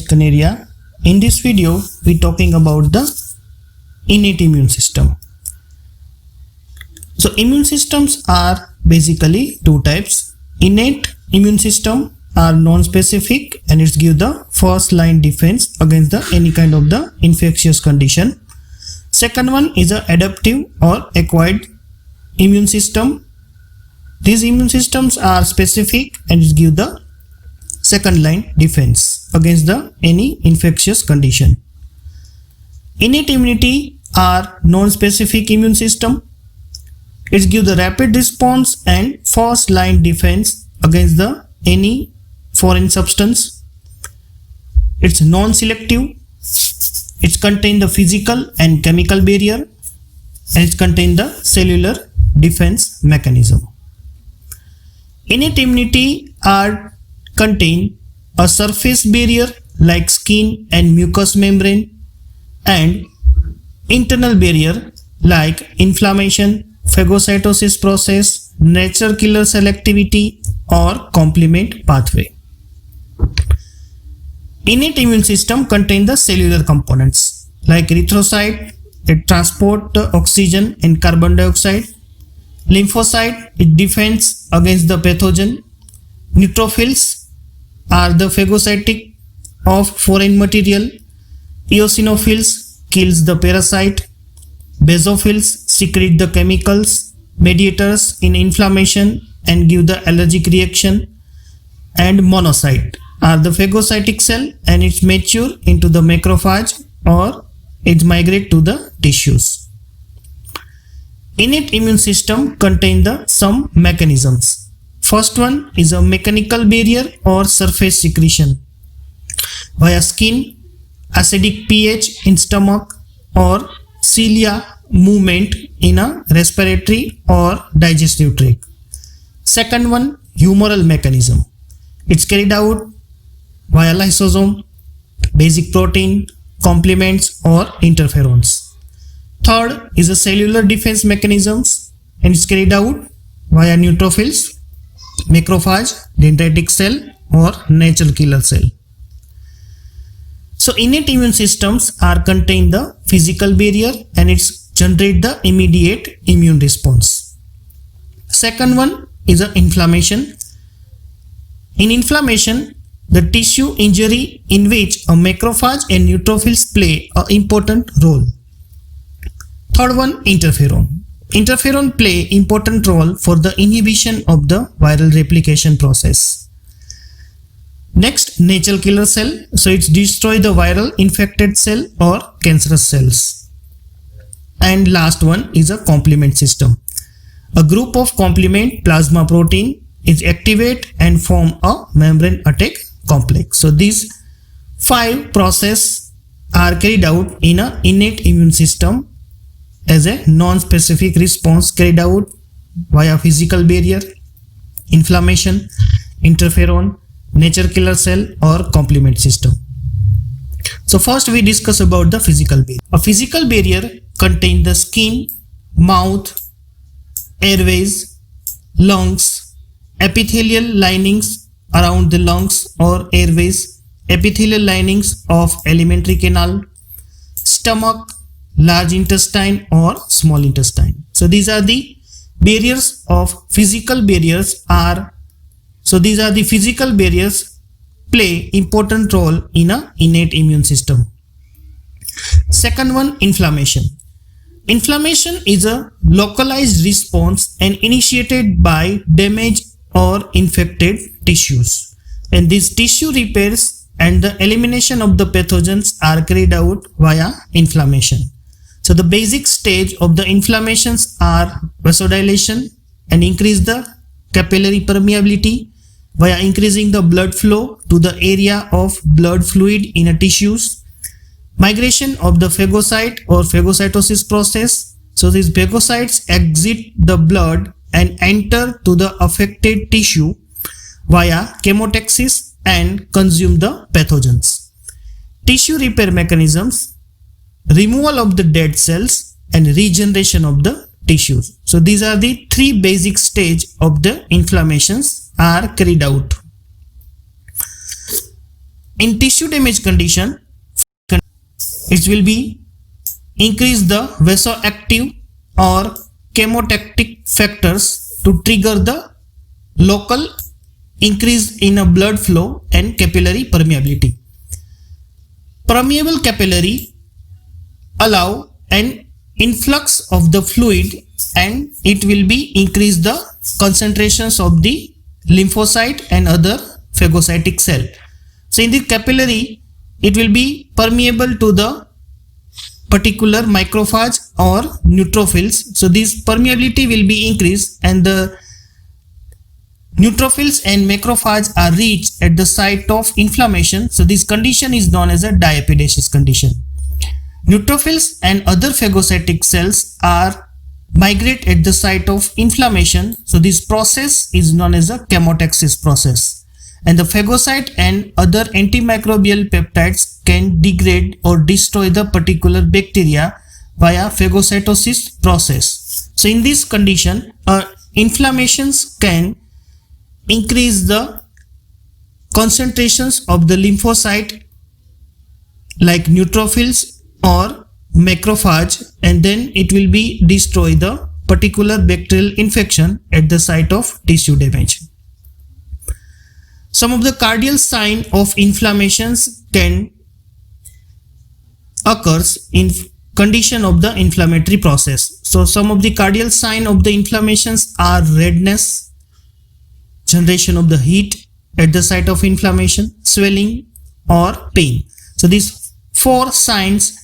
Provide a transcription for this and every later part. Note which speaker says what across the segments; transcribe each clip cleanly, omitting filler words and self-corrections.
Speaker 1: Ramesh Kaneria. In this video, we're talking about the innate immune system. So immune systems are basically two types. Innate immune system are non-specific and it's give the first line defense against the any kind of the infectious condition. Second one is a adaptive or acquired immune system. These immune systems are specific and it give the second line defense against the any infectious condition. Innate immunity are non-specific immune system. It gives the rapid response and first line defense against the any foreign substance. It's non-selective. It contains the physical and chemical barrier and it contains the cellular defense mechanism. Innate immunity are contain a surface barrier like skin and mucous membrane and internal barrier like inflammation, phagocytosis process, natural killer cell activity or complement pathway. Innate immune system contain the cellular components like erythrocyte, it transport the oxygen and carbon dioxide. Lymphocyte, it defends against the pathogen. Neutrophils are the phagocytic of foreign material. Eosinophils kills the parasite. Basophils secrete the chemicals, mediators in inflammation and give the allergic reaction. And monocyte are the phagocytic cell and it's mature into the macrophage or it migrate to the tissues. Innate immune system contain the some mechanisms. First one is a mechanical barrier or surface secretion via skin, acidic pH in stomach or cilia movement in a respiratory or digestive tract. Second one, humoral mechanism. It's carried out via lysosome, basic protein, complements or interferons. Third is a cellular defense mechanisms and it's carried out via neutrophils, macrophage, dendritic cell or natural killer cell. So innate immune systems are contain the physical barrier and it's generate the immediate immune response. Second one is a inflammation. In inflammation, the tissue injury in which a macrophage and neutrophils play an important role. Third one, interferon. Interferon play important role for the inhibition of the viral replication process. Next, natural killer cell. So it's destroy the viral infected cell or cancerous cells. And last one is a complement system. A group of complement plasma protein is activate and form a membrane attack complex. So these 5 processes are carried out in an innate immune system as a non-specific response carried out via physical barrier, inflammation, interferon, natural killer cell or complement system. So first we discuss about the physical barrier. A physical barrier contains the skin, mouth, airways, lungs, epithelial linings around the lungs or airways, epithelial linings of alimentary canal, stomach, large intestine or small intestine. So these are the barriers of physical barriers are. So these are the physical barriers play important role in a innate immune system. Second one, inflammation. Inflammation is a localized response and initiated by damaged or infected tissues. And these tissue repairs and the elimination of the pathogens are carried out via inflammation. So the basic stage of the inflammations are vasodilation and increase the capillary permeability via increasing the blood flow to the area of blood fluid in a tissues, migration of the phagocyte or phagocytosis process. So these phagocytes exit the blood and enter to the affected tissue via chemotaxis and consume the pathogens. Tissue repair mechanisms, removal of the dead cells and regeneration of the tissues. So these are the 3 basic stages of the inflammations are carried out. In tissue damage condition, it will be increase the vasoactive or chemotactic factors to trigger the local increase in a blood flow and capillary permeability. Permeable capillary allow an influx of the fluid and it will be increase the concentrations of the lymphocyte and other phagocytic cell. So in the capillary, it will be permeable to the particular macrophage or neutrophils. So this permeability will be increased and the neutrophils and macrophage are reached at the site of inflammation. So this condition is known as a diapedesis condition. Neutrophils and other phagocytic cells are migrate at the site of inflammation. So this process is known as a chemotaxis process. And the phagocyte and other antimicrobial peptides can degrade or destroy the particular bacteria via phagocytosis process. So in this condition, inflammations can increase the concentrations of the lymphocyte like neutrophils or macrophage, and then it will be destroy the particular bacterial infection at the site of tissue damage. Some of the cardiac sign of inflammations can occurs in condition of the inflammatory process. So some of the cardiac sign of the inflammations are redness, generation of the heat at the site of inflammation, swelling or pain. So these four signs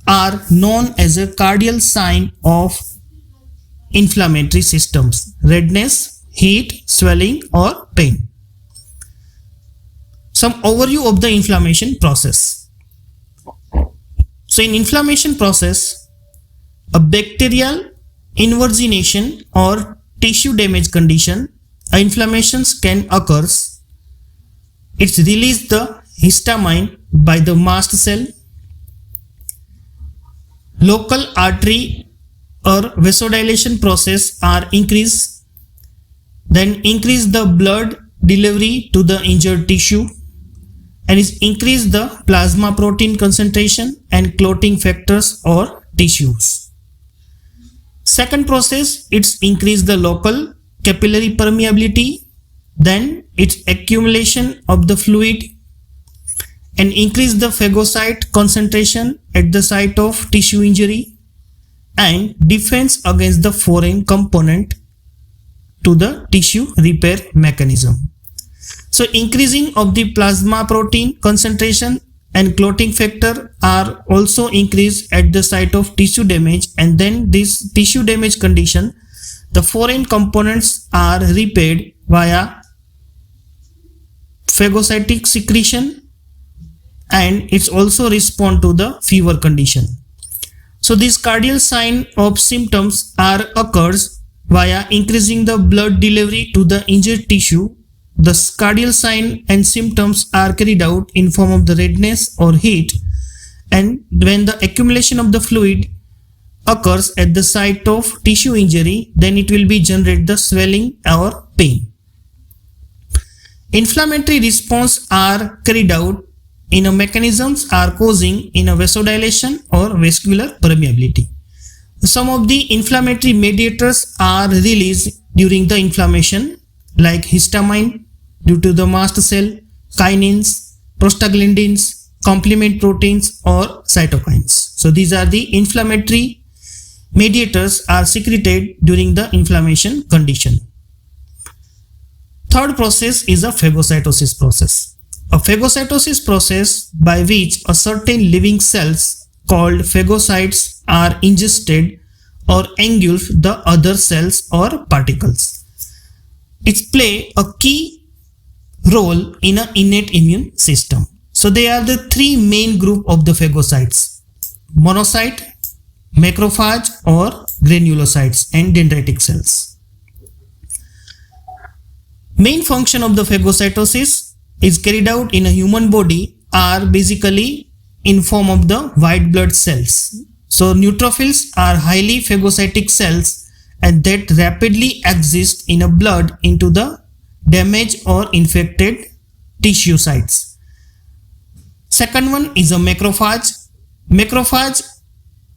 Speaker 1: are known as a cardiac sign of inflammatory systems: redness, heat, swelling or pain. Some overview of the inflammation process. So in inflammation process, a bacterial invagination or tissue damage condition, inflammations can occur. It's release the histamine by the mast cell. Local artery or vasodilation process are increased. Then increase the blood delivery to the injured tissue, and is increase the plasma protein concentration and clotting factors or tissues. Second process, it's increase the local capillary permeability, then its accumulation of the fluid and increase the phagocyte concentration at the site of tissue injury and defense against the foreign component to the tissue repair mechanism. So increasing of the plasma protein concentration and clotting factor are also increased at the site of tissue damage, and then this tissue damage condition, the foreign components are repaired via phagocytic secretion, and it's also respond to the fever condition. So these cardiac sign of symptoms are occurs via increasing the blood delivery to the injured tissue. The cardiac sign and symptoms are carried out in form of the redness or heat, and when the accumulation of the fluid occurs at the site of tissue injury, then it will be generate the swelling or pain. Inflammatory response are carried out in a mechanisms are causing in a vasodilation or vascular permeability. Some of the inflammatory mediators are released during the inflammation like histamine due to the mast cell, kinins, prostaglandins, complement proteins or cytokines. So these are the inflammatory mediators are secreted during the inflammation condition. Third process is a phagocytosis process. A phagocytosis process by which a certain living cells called phagocytes are ingested or engulf the other cells or particles. It play a key role in an innate immune system. So they are the three main group of the phagocytes: monocyte, macrophage or granulocytes and dendritic cells. Main function of the phagocytosis is carried out in a human body are basically in form of the white blood cells. So neutrophils are highly phagocytic cells and that rapidly exist in a blood into the damaged or infected tissue sites. Second one is a macrophage. Macrophage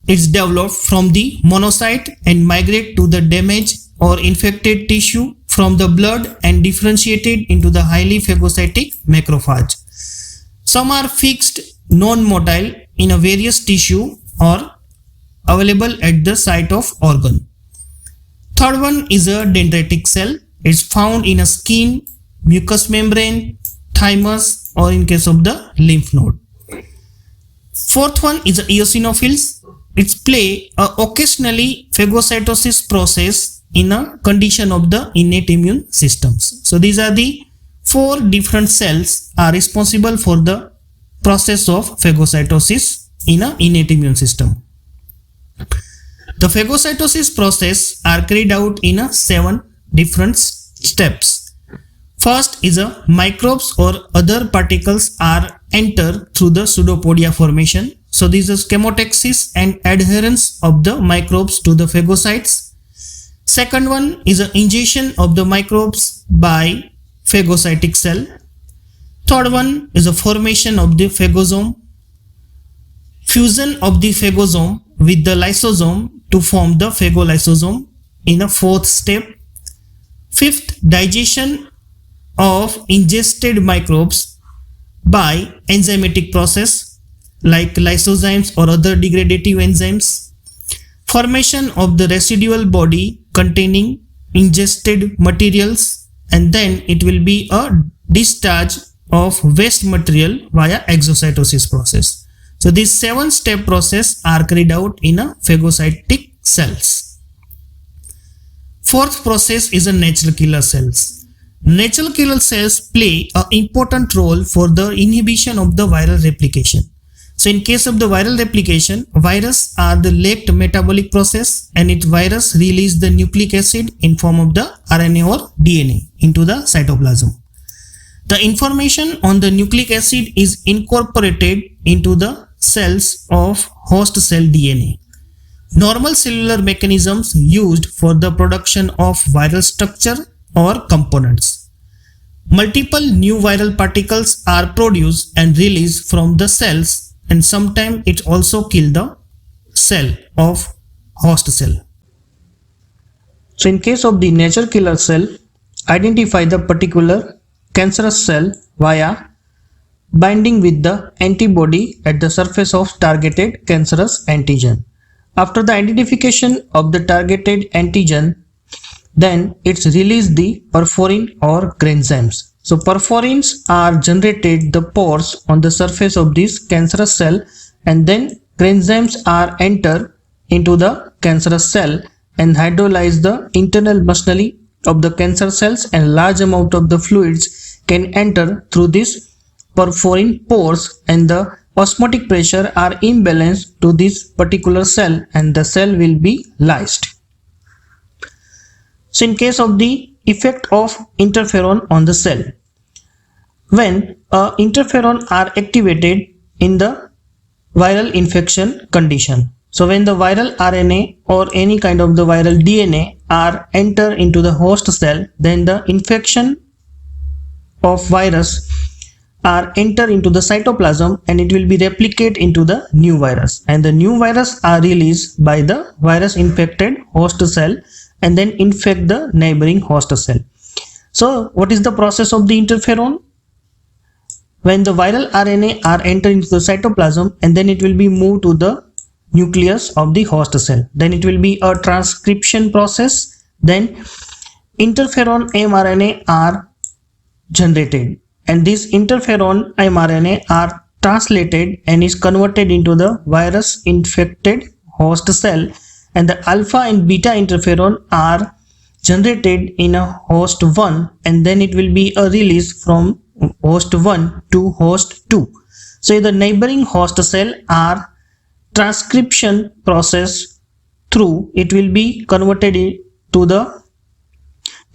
Speaker 1: is developed from the monocyte and migrate to the damaged or infected tissue from the blood and differentiated into the highly phagocytic macrophage. Some are fixed, non-motile in a various tissue or available at the site of organ. Third one is a dendritic cell. It's found in a skin, mucous membrane, thymus, or in case of the lymph node. Fourth one is eosinophils. It's play a occasionally phagocytosis process in a condition of the innate immune systems. So these are the 4 different cells are responsible for the process of phagocytosis in an innate immune system. The phagocytosis process are carried out in a 7 different steps. First is a microbes or other particles are enter through the pseudopodia formation. So this is chemotaxis and adherence of the microbes to the phagocytes. Second one is an ingestion of the microbes by phagocytic cell. Third one is a formation of the phagosome, fusion of the phagosome with the lysosome to form the phagolysosome in a 4th step. Fifth, digestion of ingested microbes by enzymatic process like lysozymes or other degradative enzymes. Formation of the residual body containing ingested materials, and then it will be a discharge of waste material via exocytosis process. So these 7-step process are carried out in a phagocytic cells. Fourth process is a natural killer cells. Natural killer cells play an important role for the inhibition of the viral replication. So in case of the viral replication, virus are the late metabolic process, and its virus release the nucleic acid in form of the RNA or DNA into the cytoplasm. The information on the nucleic acid is incorporated into the cells of host cell DNA. Normal cellular mechanisms used for the production of viral structure or components. Multiple new viral particles are produced and released from the cells, and sometimes it also kills the cell of host cell. So in case of the natural killer cell, identify the particular cancerous cell via binding with the antibody at the surface of targeted cancerous antigen. After the identification of the targeted antigen, then it's release the perforin or granzymes. So perforins are generated the pores on the surface of this cancerous cell, and then granzymes are enter into the cancerous cell and hydrolyze the internal machinery of the cancer cells, and large amount of the fluids can enter through this perforin pores, and the osmotic pressure are imbalanced to this particular cell, and the cell will be lysed. So in case of the effect of interferon on the cell, when interferon are activated in the viral infection condition, so when the viral RNA or any kind of the viral DNA are enter into the host cell, then the infection of virus are enter into the cytoplasm, and it will be replicate into the new virus, and the new virus are released by the virus infected host cell and then infect the neighboring host cell. So what is the process of the interferon? When the viral RNA are enter into the cytoplasm, and then it will be moved to the nucleus of the host cell, then it will be a transcription process, then interferon mRNA are generated, and this interferon mRNA are translated and is converted into the virus infected host cell, and the alpha and beta interferon are generated in a host 1, and then it will be a release from host 1 to host 2. So the neighboring host cell are transcription process through, it will be converted to the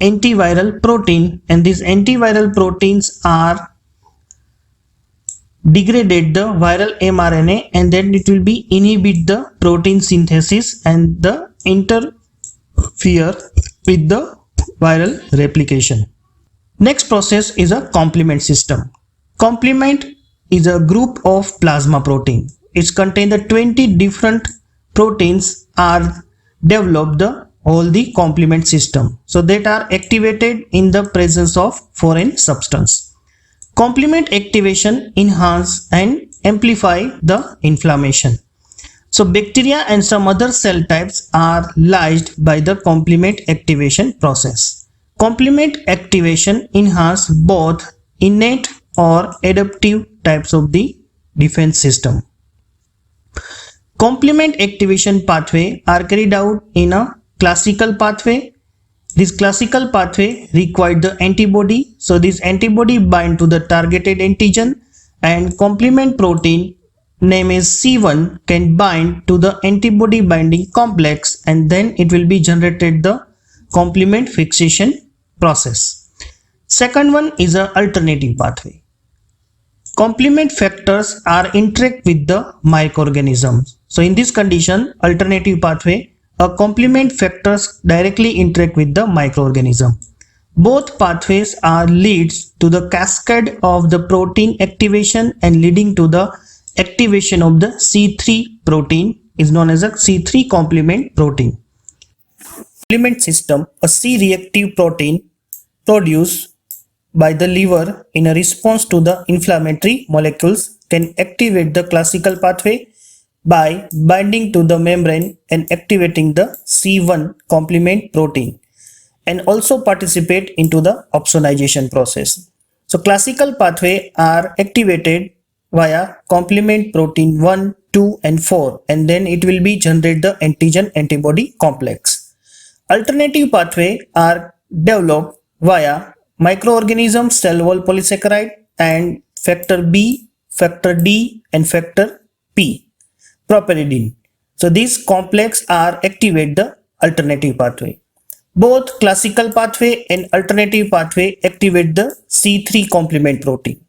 Speaker 1: antiviral protein, and these antiviral proteins are degraded the viral mRNA, and then it will be inhibit the protein synthesis and the interfere with the viral replication. Next process is a complement system. Complement is a group of plasma protein. It's contain the 20 different proteins are developed the all the complement system. So that are activated in the presence of foreign substance. Complement activation enhance and amplify the inflammation. So bacteria and some other cell types are lyzed by the complement activation process. Complement activation enhance both innate or adaptive types of the defense system. Complement activation pathway are carried out in a classical pathway. This classical pathway required the antibody. So this antibody bind to the targeted antigen, and complement protein name is C1 can bind to the antibody binding complex, and then it will be generated the complement fixation process. Second one is a alternative pathway. Complement factors are interact with the microorganisms. So in this condition, alternative pathway, a complement factors directly interact with the microorganism. Both pathways are leads to the cascade of the protein activation and leading to the activation of the C3 protein is known as a C3 complement protein. Complement system, a C-reactive protein produced by the liver in a response to the inflammatory molecules can activate the classical pathway by binding to the membrane and activating the C1 complement protein, and also participate into the opsonization process. So classical pathway are activated via complement protein 1, 2 and 4, and then it will be generate the antigen antibody complex. Alternative pathway are developed via microorganism cell wall polysaccharide and factor B, factor D and factor P, propyridine. So these complex are activate the alternative pathway. Both classical pathway and alternative pathway activate the C3 complement protein.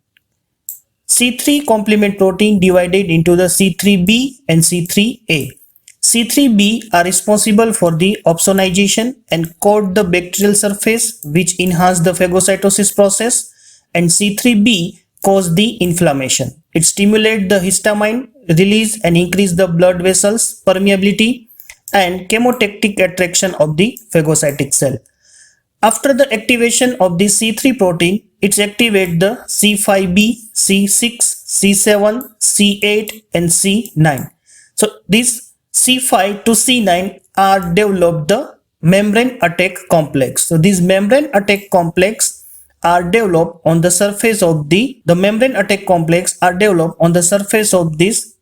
Speaker 1: C3 complement protein divided into the C3b and C3a. C3b are responsible for the opsonization and coat the bacterial surface, which enhance the phagocytosis process, and C3b cause the inflammation. It stimulates the histamine release and increase the blood vessels permeability and chemotactic attraction of the phagocytic cell. After the activation of the C3 protein, it activates the C5b, C6, C7, C8 and C9. So these C5 to C9 are developed the membrane attack complex. So these membrane attack complex are developed on the surface of the membrane attack complex are developed on the surface of these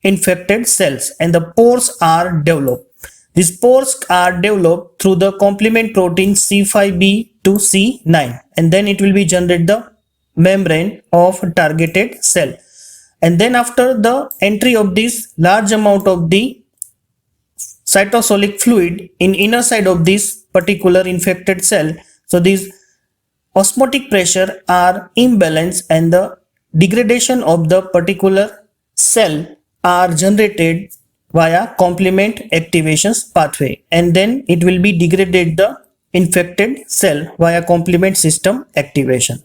Speaker 1: infected cells, and the pores are developed. These pores are developed through the complement protein C5b to C9, and then it will be generate the membrane of targeted cell. And then after the entry of this large amount of the cytosolic fluid in inner side of this particular infected cell, so these osmotic pressure are imbalanced and the degradation of the particular cell are generated via complement activations pathway, and then it will be degraded the infected cell via complement system activation.